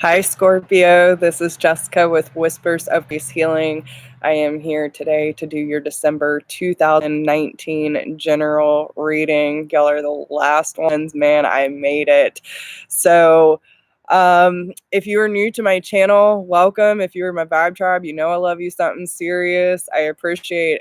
Hi, Scorpio. This is Jessica with Whispers of Peace Healing. I am here today to do your December 2019 general reading. Y'all are the last ones. Man, I made it. So, if you are new to my channel, welcome. If you're my vibe tribe, you know I love you something serious. I appreciate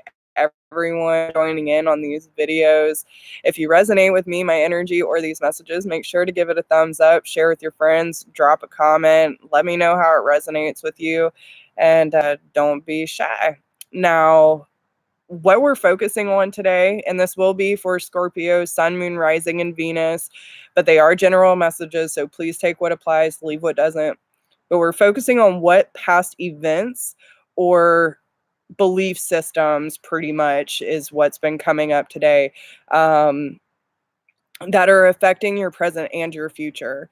everyone joining in on these videos. If you resonate with me, my energy, or these messages, make sure to give it a thumbs up, share with your friends, drop a comment, let me know how it resonates with you, and don't be shy. Now, what we're focusing on today, and this will be for Scorpio, Sun, Moon, Rising, and Venus, but they are general messages, so please take what applies, leave what doesn't. But we're focusing on what past events or belief systems pretty much is what's been coming up today, that are affecting your present and your future.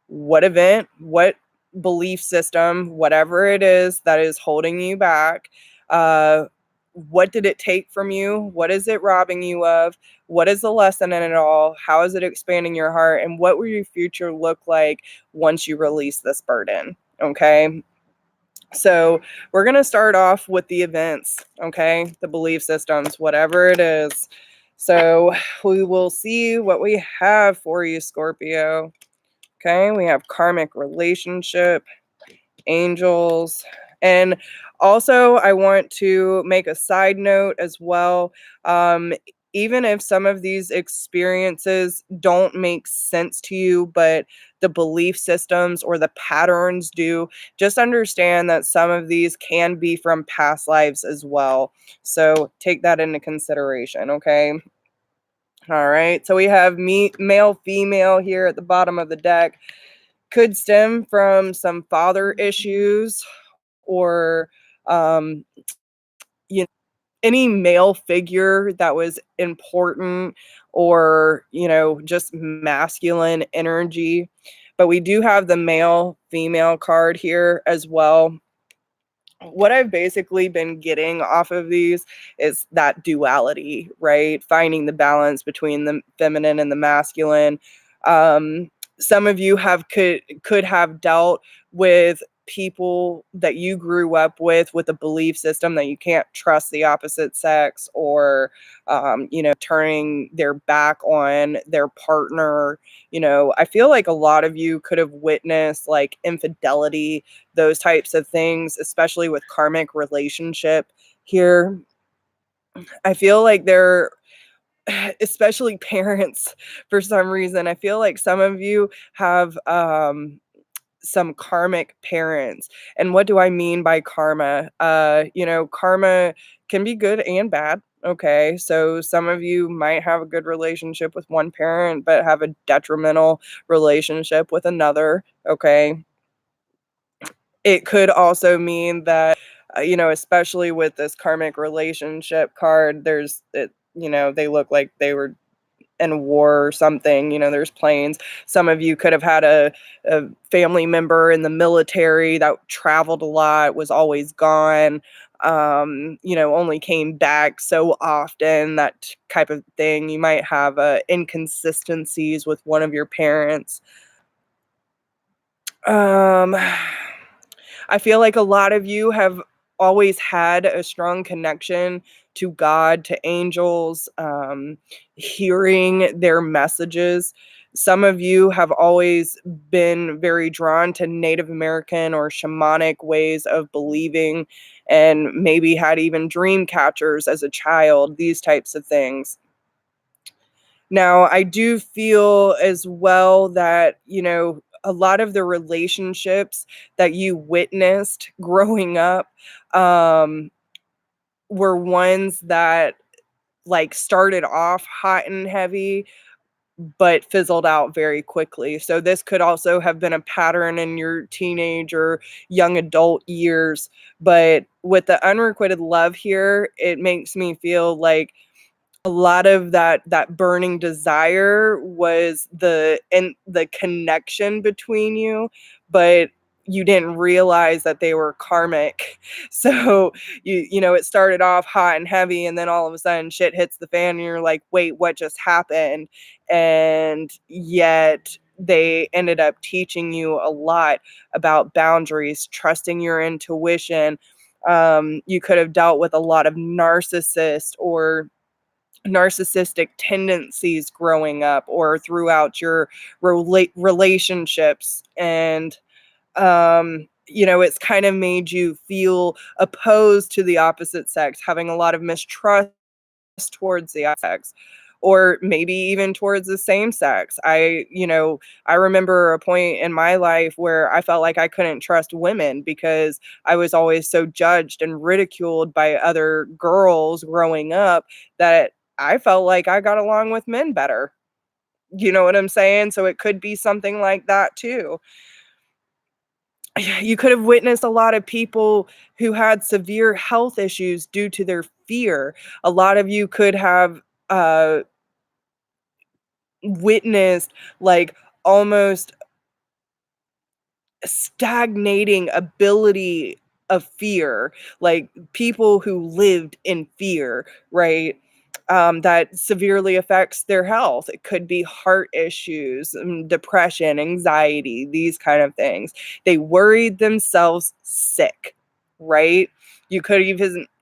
What event, what belief system, whatever it is that is holding you back, what did it take from you? What is it robbing you of? What is the lesson in it all? How is it expanding your heart? And what will your future look like once you release this burden? Okay. So we're going to start off with the events, okay? The belief systems, whatever it is. So we will see what we have for you, Scorpio. Okay, we have karmic relationship, angels, and also I want to make a side note as well. Even if some of these experiences don't make sense to you, but the belief systems or the patterns do, just understand that some of these can be from past lives as well. So take that into consideration, okay? All right, so we have male, female here at the bottom of the deck. Could stem from some father issues or, um, you know, any male figure that was important or, just masculine energy. But we do have the male, female card here as well. What I've basically been getting off of these is that duality, right? Finding the balance between the feminine and the masculine. Some of you could have dealt with people that you grew up with a belief system that you can't trust the opposite sex, or turning their back on their partner. I feel like a lot of you could have witnessed like infidelity, those types of things, especially with karmic relationship here. I feel like they're especially parents, for some reason. I feel like some of you have some karmic parents. And what do I mean by karma? Karma can be good and bad. Okay, so some of you might have a good relationship with one parent, but have a detrimental relationship with another. Okay, it could also mean that, especially with this karmic relationship card, they look like they were in war or something. There's planes. Some of you could have had a family member in the military that traveled a lot, was always gone, only came back so often, that type of thing. You might have inconsistencies with one of your parents. I feel like a lot of you have always had a strong connection to God, to angels, hearing their messages. Some of you have always been very drawn to Native American or shamanic ways of believing, and maybe had even dream catchers as a child, these types of things. Now, I do feel as well that, a lot of the relationships that you witnessed growing up were ones that like started off hot and heavy, but fizzled out very quickly. So this could also have been a pattern in your teenage or young adult years. But with the unrequited love here, it makes me feel like a lot of that burning desire was the connection between you, but you didn't realize that they were karmic. So it started off hot and heavy, and then all of a sudden shit hits the fan and you're like, wait, what just happened? And yet they ended up teaching you a lot about boundaries, trusting your intuition. You could have dealt with a lot of narcissistic tendencies growing up or throughout your relationships. And it's kind of made you feel opposed to the opposite sex, having a lot of mistrust towards the opposite sex, or maybe even towards the same sex. I remember a point in my life where I felt like I couldn't trust women because I was always so judged and ridiculed by other girls growing up that I felt like I got along with men better. You know what I'm saying? So it could be something like that too. You could have witnessed a lot of people who had severe health issues due to their fear. A lot of you could have uh, witnessed like almost stagnating ability of fear, like people who lived in fear, right? That severely affects their health. It could be heart issues, depression, anxiety, these kind of things. They worried themselves sick, right? You could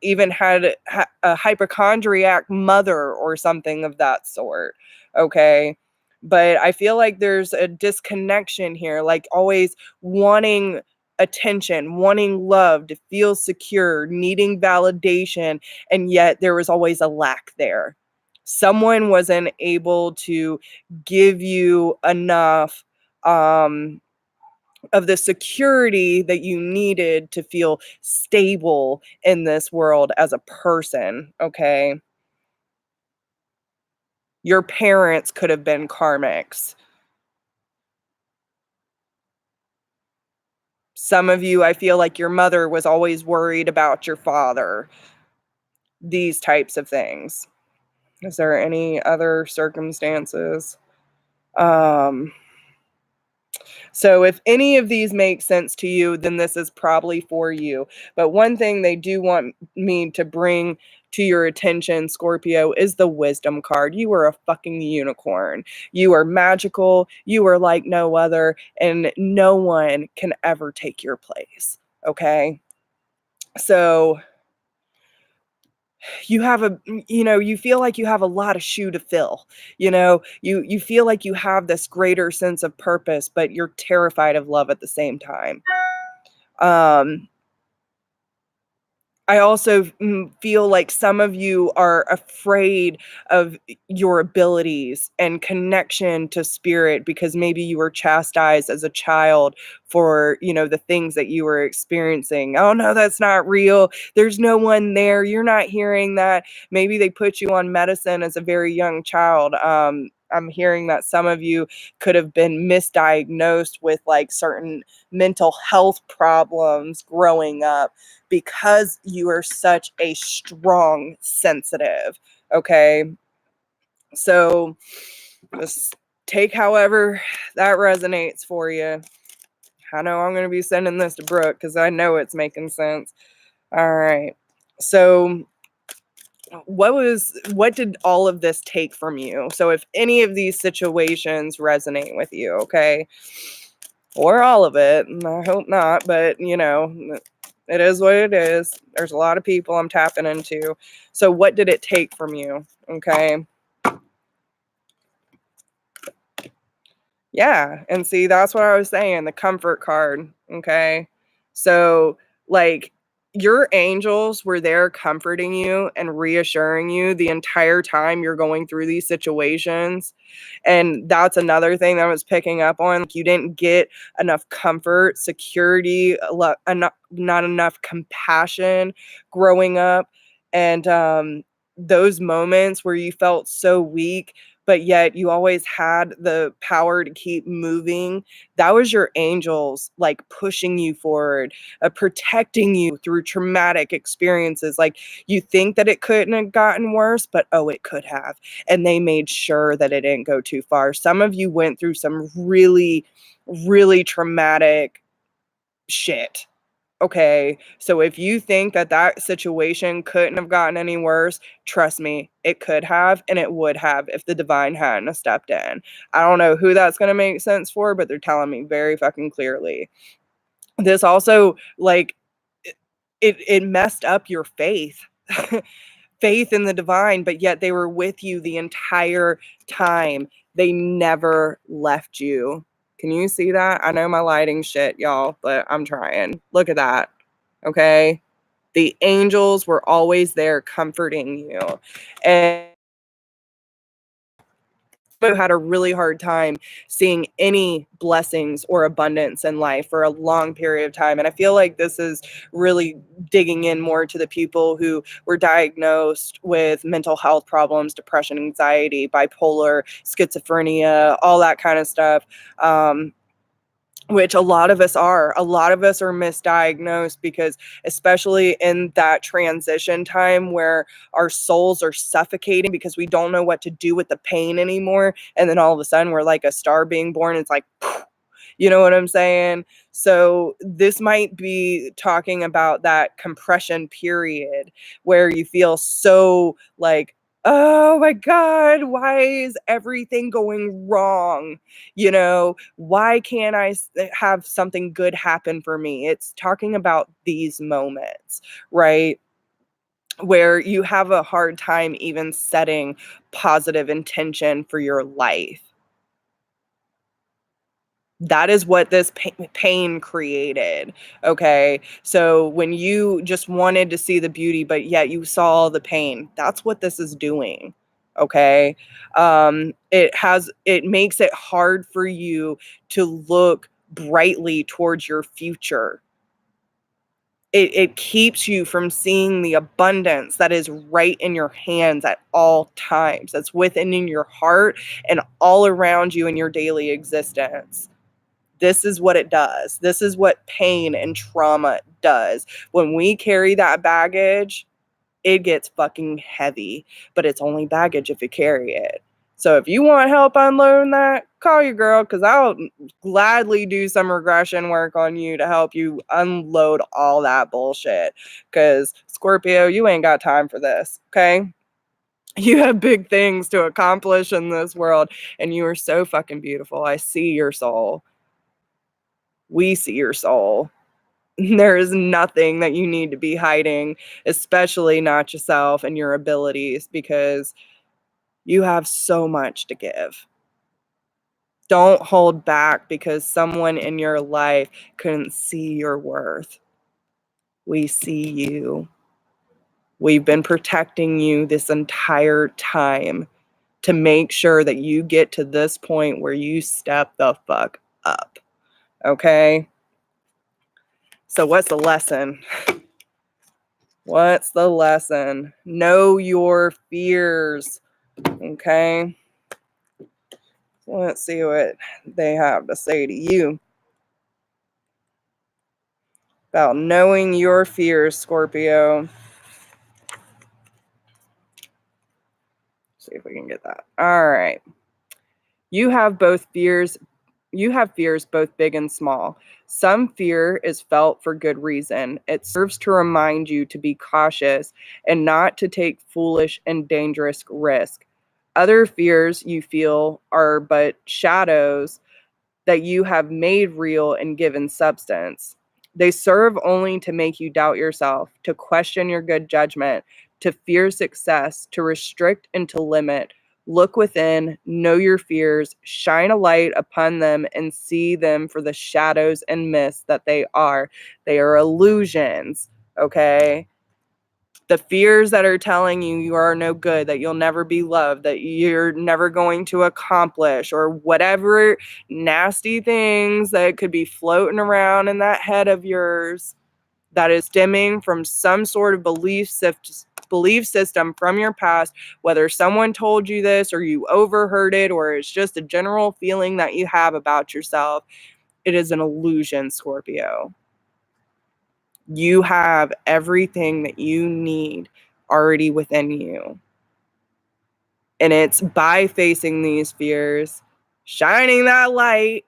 even had a hypochondriac mother or something of that sort, okay? But I feel like there's a disconnection here, like always wanting attention, wanting love, to feel secure, needing validation, and yet there was always a lack there. Someone wasn't able to give you enough of the security that you needed to feel stable in this world as a person, okay? Your parents could have been karmics. Some of you, I feel like your mother was always worried about your father. These types of things. Is there any other circumstances? Um, so if any of these make sense to you, then this is probably for you. But one thing they do want me to bring to your attention, Scorpio, is the wisdom card. You are a fucking unicorn. You are magical. You are like no other, and no one can ever take your place. Okay? So you feel like you have a lot of shoe to fill. You feel like you have this greater sense of purpose, but you're terrified of love at the same time. um I also feel like some of you are afraid of your abilities and connection to spirit because maybe you were chastised as a child for, the things that you were experiencing. Oh no, that's not real. There's no one there. You're not hearing that. Maybe they put you on medicine as a very young child. I'm hearing that some of you could have been misdiagnosed with like certain mental health problems growing up because you are such a strong sensitive. Okay. So just take however that resonates for you. I know I'm going to be sending this to Brooke because I know it's making sense. All right. So what did all of this take from you? So if any of these situations resonate with you, okay, or all of it, and I hope not, but it is what it is. There's a lot of people I'm tapping into. So what did it take from you? Okay. Yeah. And see, that's what I was saying, the comfort card. Okay. So, like, your angels were there comforting you and reassuring you the entire time you're going through these situations. And that's another thing that I was picking up on. Like, you didn't get enough comfort, security, not enough compassion growing up. And those moments where you felt so weak, but yet you always had the power to keep moving. That was your angels like pushing you forward, protecting you through traumatic experiences. Like, you think that it couldn't have gotten worse, but oh, it could have. And they made sure that it didn't go too far. Some of you went through some really, really traumatic shit. Okay, so if you think that that situation couldn't have gotten any worse, trust me, it could have, and it would have if the divine hadn't have stepped in. I don't know who that's going to make sense for, but they're telling me very fucking clearly. This also, like, it messed up your faith. Faith in the divine, but yet they were with you the entire time. They never left you. Can you see that? I know my lighting shit, y'all, but I'm trying. Look at that. Okay? The angels were always there comforting you. And had a really hard time seeing any blessings or abundance in life for a long period of time. And I feel like this is really digging in more to the people who were diagnosed with mental health problems, depression, anxiety, bipolar, schizophrenia, all that kind of stuff. Which a lot of us are. A lot of us are misdiagnosed because, especially in that transition time where our souls are suffocating because we don't know what to do with the pain anymore. And then all of a sudden we're like a star being born. It's like, you know what I'm saying? So this might be talking about that compression period where you feel so like, oh my God, why is everything going wrong? You know, why can't I have something good happen for me? It's talking about these moments, right? Where you have a hard time even setting positive intention for your life. That is what this pain created. Okay. So when you just wanted to see the beauty, but yet you saw the pain, that's what this is doing. Okay. It makes it hard for you to look brightly towards your future. It keeps you from seeing the abundance that is right in your hands at all times. That's within in your heart and all around you in your daily existence. This is what it does. This is what pain and trauma does. When we carry that baggage, it gets fucking heavy, but it's only baggage if you carry it. So if you want help unloading that, call your girl, because I'll gladly do some regression work on you to help you unload all that bullshit. Because Scorpio, you ain't got time for this, okay? You have big things to accomplish in this world, and you are so fucking beautiful. I see your soul. We see your soul. There is nothing that you need to be hiding, especially not yourself and your abilities, because you have so much to give. Don't hold back because someone in your life couldn't see your worth. We see you. We've been protecting you this entire time to make sure that you get to this point where you step the fuck up. Okay? So what's the lesson? What's the lesson? Know your fears. Okay. Let's see what they have to say to you about knowing your fears, Scorpio. See if we can get that. All right. You have fears both big and small. Some fear is felt for good reason. It serves to remind you to be cautious and not to take foolish and dangerous risk. Other fears you feel are but shadows that you have made real and given substance. They serve only to make you doubt yourself, to question your good judgment, to fear success, to restrict and to limit. Look within, know your fears, shine a light upon them, and see them for the shadows and mists that they are. They are illusions, okay? The fears that are telling you you are no good, that you'll never be loved, that you're never going to accomplish, or whatever nasty things that could be floating around in that head of yours that is stemming from some sort of belief system from your past, whether someone told you this or you overheard it or it's just a general feeling that you have about yourself. It is an illusion, Scorpio. You have everything that you need already within you. And it's by facing these fears, shining that light,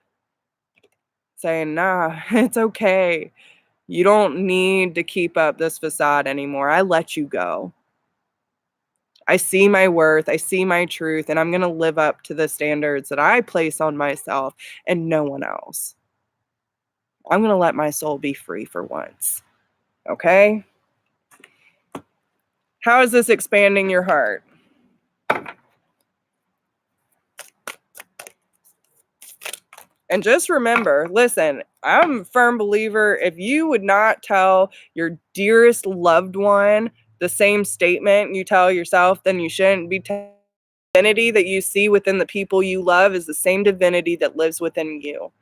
saying, nah, it's okay. You don't need to keep up this facade anymore. I let you go. I see my worth, I see my truth, and I'm going to live up to the standards that I place on myself and no one else. I'm going to let my soul be free for once. Okay? How is this expanding your heart? And just remember, listen, I'm a firm believer, if you would not tell your dearest loved one the same statement you tell yourself, then you shouldn't be telling. Divinity that you see within the people you love is the same divinity that lives within you.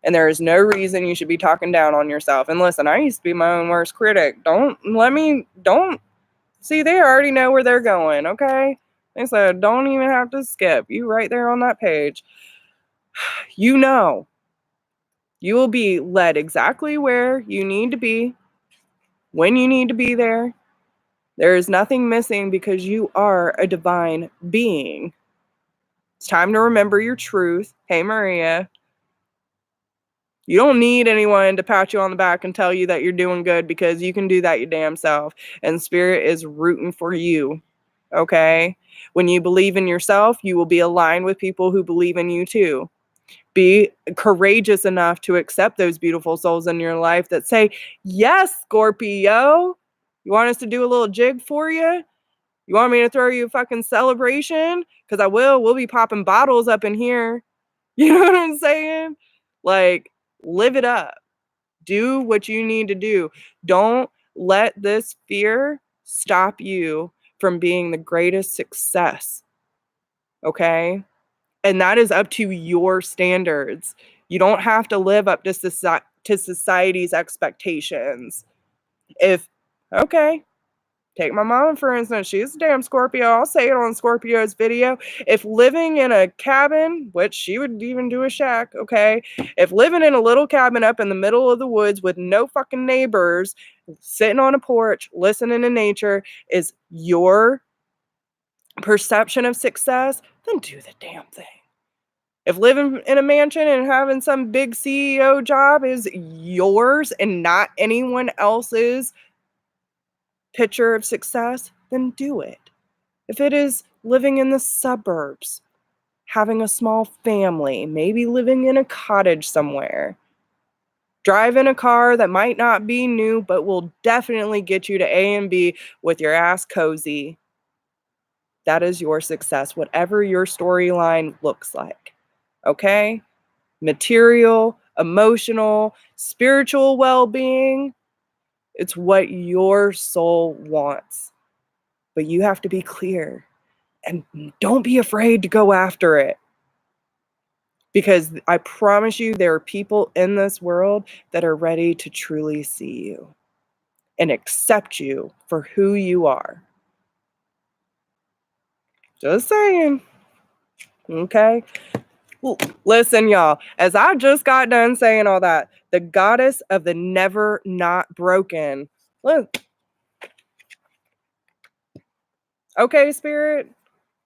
And there is no reason you should be talking down on yourself. And listen, I used to be my own worst critic. Don't see, they already know where they're going, okay? They said, don't even have to skip. You right there on that page. You know, you will be led exactly where you need to be, when you need to be there. There is nothing missing because you are a divine being. It's time to remember your truth. Hey, Maria. You don't need anyone to pat you on the back and tell you that you're doing good because you can do that your damn self. And Spirit is rooting for you. Okay? When you believe in yourself, you will be aligned with people who believe in you too. Be courageous enough to accept those beautiful souls in your life that say, yes, Scorpio. You want us to do a little jig for you? You want me to throw you a fucking celebration? Because I will. We'll be popping bottles up in here. You know what I'm saying? Like, live it up. Do what you need to do. Don't let this fear stop you from being the greatest success. Okay? And that is up to your standards. You don't have to live up to society's expectations. Okay, take my mom, for instance. She's a damn Scorpio. I'll say it on Scorpio's video. If living in a cabin, which she would even do a shack, okay? If living in a little cabin up in the middle of the woods with no fucking neighbors, sitting on a porch, listening to nature is your perception of success, then do the damn thing. If living in a mansion and having some big CEO job is yours and not anyone else's picture of success, then do it. If it is living in the suburbs, having a small family, maybe living in a cottage somewhere, driving a car that might not be new but will definitely get you to A and B with your ass cozy, that is your success, whatever your storyline looks like. Okay? Material, emotional, spiritual well-being, it's what your soul wants. But you have to be clear and don't be afraid to go after it. Because I promise you, there are people in this world that are ready to truly see you and accept you for who you are. Just saying. Okay? Well, listen, y'all, as I just got done saying all that, the goddess of the never not broken. Look. Okay, Spirit,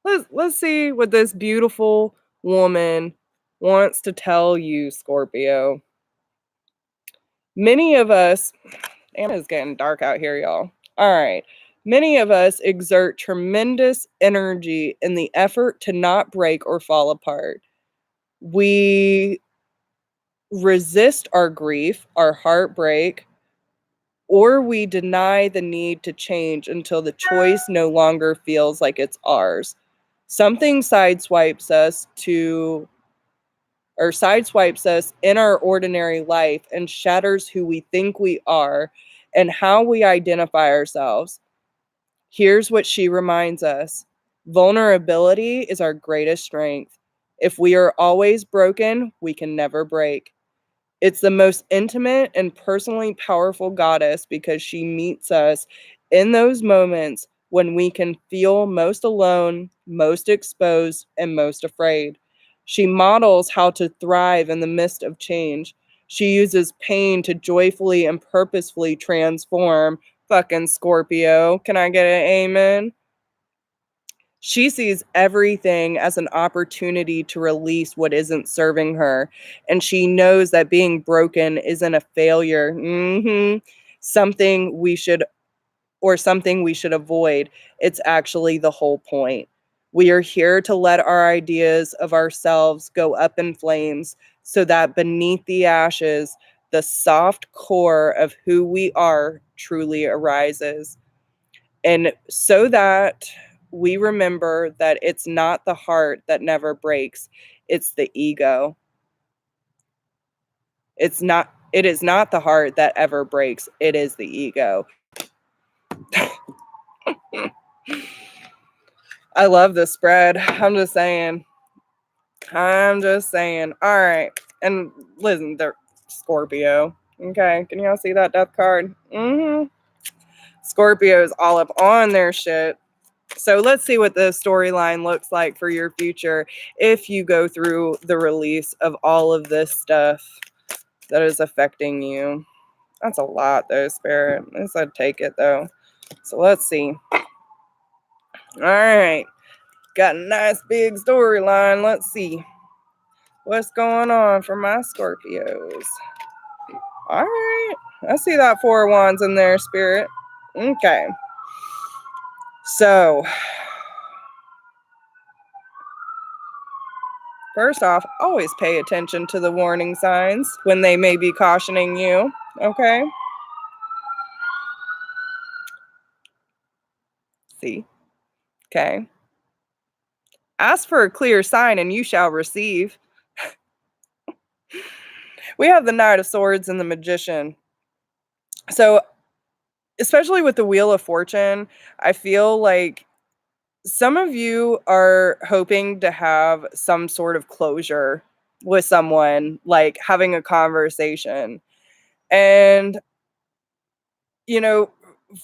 let's see what this beautiful woman wants to tell you, Scorpio. Many of us, and it's getting dark out here, y'all. All right. Many of us exert tremendous energy in the effort to not break or fall apart. We resist our grief, our heartbreak, or we deny the need to change until the choice no longer feels like it's ours. Something sideswipes us in our ordinary life and shatters who we think we are and how we identify ourselves. Here's what she reminds us: vulnerability is our greatest strength. If we are always broken, we can never break. It's the most intimate and personally powerful goddess because she meets us in those moments when we can feel most alone, most exposed, and most afraid. She models how to thrive in the midst of change. She uses pain to joyfully and purposefully transform. Fucking Scorpio. Can I get an amen? She sees everything as an opportunity to release what isn't serving her. And she knows that being broken isn't a failure. Something we should something we should avoid. It's actually the whole point. We are here to let our ideas of ourselves go up in flames so that beneath the ashes, the soft core of who we are truly arises. And so that we remember that it's not the heart that never breaks, it's the ego. It is not the heart that ever breaks, it is the ego. I love this spread. I'm just saying. All right. And listen, they're Scorpio. Okay. Can y'all see that death card? Scorpio is all up on their shit. So let's see what the storyline looks like for your future if you go through the release of all of this stuff that is affecting you. That's a lot, though, Spirit. I said take it, though. So let's see. All right. Got a nice big storyline. Let's see what's going on for my Scorpios. All right. I see that 4 of Wands in there, Spirit. Okay. So, first off, always pay attention to the warning signs when they may be cautioning you. Okay. See. Okay. Ask for a clear sign and you shall receive. We have the Knight of Swords and the Magician. So, especially with the Wheel of Fortune, I feel like some of you are hoping to have some sort of closure with someone, like having a conversation. And, you know,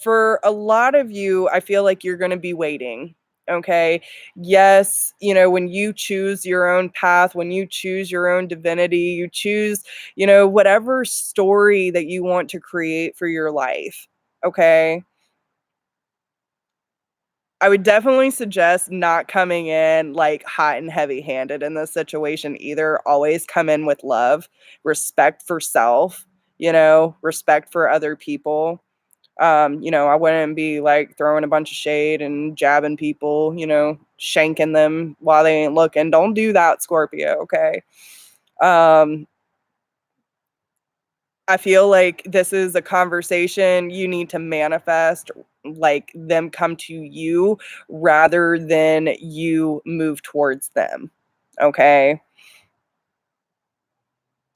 for a lot of you, I feel like you're going to be waiting. Okay. Yes. When you choose your own path, when you choose your own divinity, you choose, whatever story that you want to create for your life. Okay. I would definitely suggest not coming in like hot and heavy handed in this situation either. Always come in with love, respect for self, respect for other people. I wouldn't be like throwing a bunch of shade and jabbing people, shanking them while they ain't looking. Don't do that, Scorpio, okay? I feel like this is a conversation you need to manifest, like them come to you rather than you move towards them. Okay?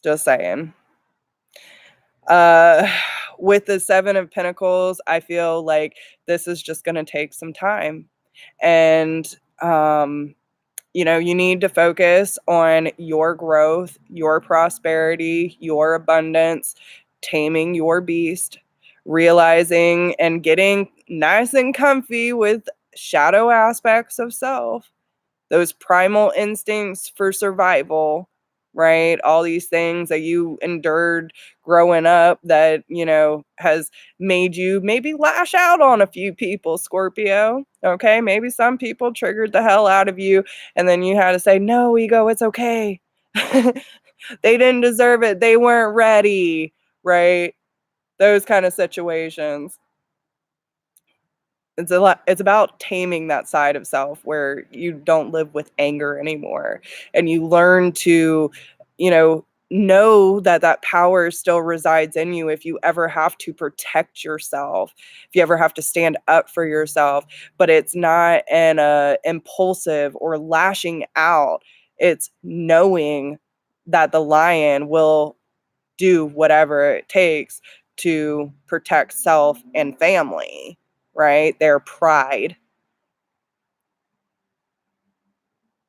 Just saying. Uh with the 7 of Pentacles, I feel like this is just going to take some time. And you need to focus on your growth, your prosperity, your abundance, taming your beast, realizing and getting nice and comfy with shadow aspects of self, those primal instincts for survival, right? All these things that you endured growing up that, has made you maybe lash out on a few people, Scorpio. Okay. Maybe some people triggered the hell out of you. And then you had to say, no, ego, it's okay. They didn't deserve it. They weren't ready. Right. Those kind of situations. It's about taming that side of self where you don't live with anger anymore, and you learn to, you know that power still resides in you if you ever have to protect yourself, if you ever have to stand up for yourself, but it's not an impulsive or lashing out. It's knowing that the lion will do whatever it takes to protect self and family, right? Their pride.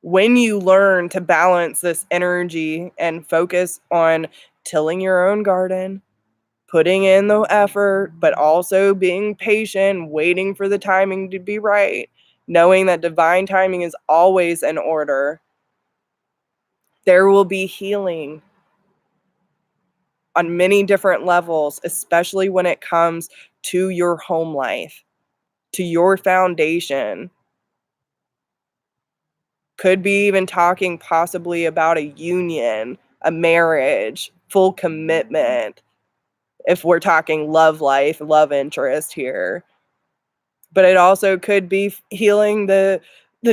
When you learn to balance this energy and focus on tilling your own garden, putting in the effort, but also being patient, waiting for the timing to be right, knowing that divine timing is always in order, there will be healing on many different levels, especially when it comes to your home life, to your foundation. Could be even talking possibly about a union, a marriage, full commitment, if we're talking love life, love interest here. But it also could be healing the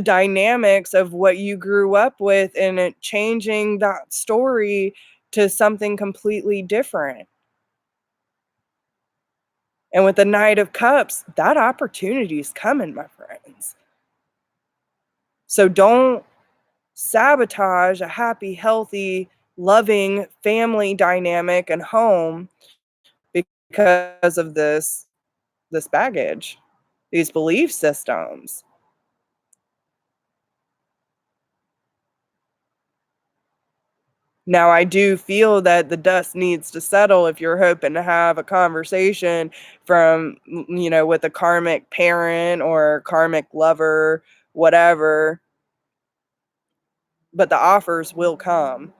dynamics of what you grew up with and it changing that story to something completely different. And with the Knight of Cups, that opportunity is coming, my friends. So don't sabotage a happy, healthy, loving family dynamic and home because of this baggage, these belief systems. Now, I do feel that the dust needs to settle if you're hoping to have a conversation from, with a karmic parent or karmic lover, whatever, but the offers will come.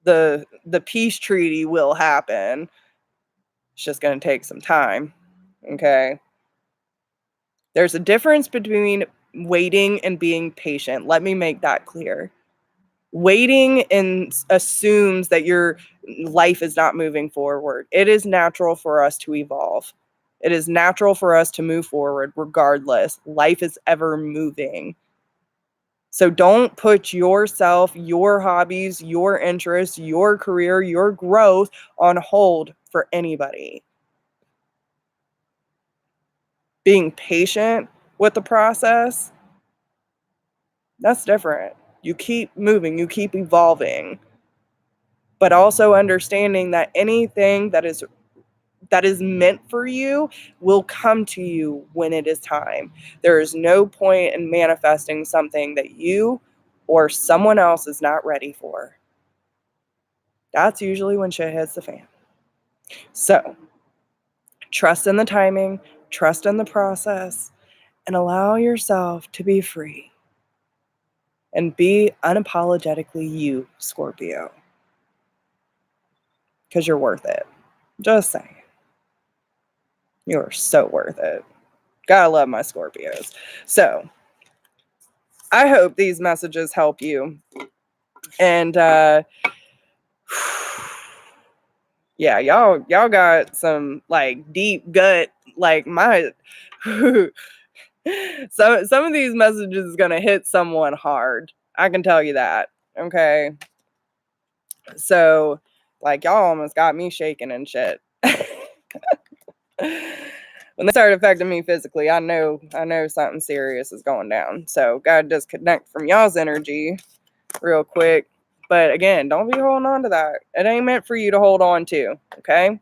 The peace treaty will happen. It's just going to take some time. Okay? There's a difference between waiting and being patient. Let me make that clear. Waiting assumes that your life is not moving forward. It is natural for us to evolve. It is natural for us to move forward regardless. Life is ever moving. So don't put yourself, your hobbies, your interests, your career, your growth on hold for anybody. Being patient with the process, that's different. You keep moving, you keep evolving, but also understanding that anything that is meant for you will come to you when it is time. There is no point in manifesting something that you or someone else is not ready for. That's usually when shit hits the fan. So, trust in the timing, trust in the process, and allow yourself to be free. And be unapologetically you, Scorpio. Because you're worth it. Just saying. You are so worth it. Gotta love my Scorpios. So, I hope these messages help you. And yeah, y'all got some like deep gut, like my some of these messages is gonna hit someone hard. I can tell you that. Okay. So like y'all almost got me shaking and shit. When they start affecting me physically, I know something serious is going down. So gotta disconnect from y'all's energy real quick. But again, don't be holding on to that. It ain't meant for you to hold on to. Okay.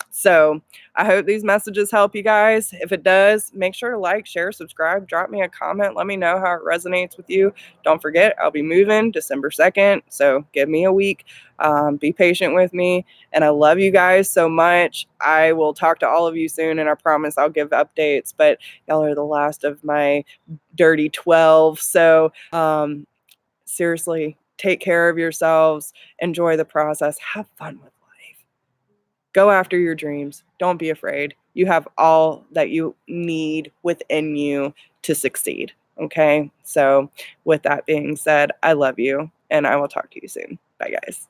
So I hope these messages help you guys. If it does, make sure to like, share, subscribe, drop me a comment. Let me know how it resonates with you. Don't forget, I'll be moving December 2nd. So give me a week. Be patient with me. And I love you guys so much. I will talk to all of you soon. And I promise I'll give updates. But y'all are the last of my dirty 12. So seriously, take care of yourselves. Enjoy the process. Have fun with life. Go after your dreams. Don't be afraid. You have all that you need within you to succeed. Okay. So, with that being said, I love you and I will talk to you soon. Bye, guys.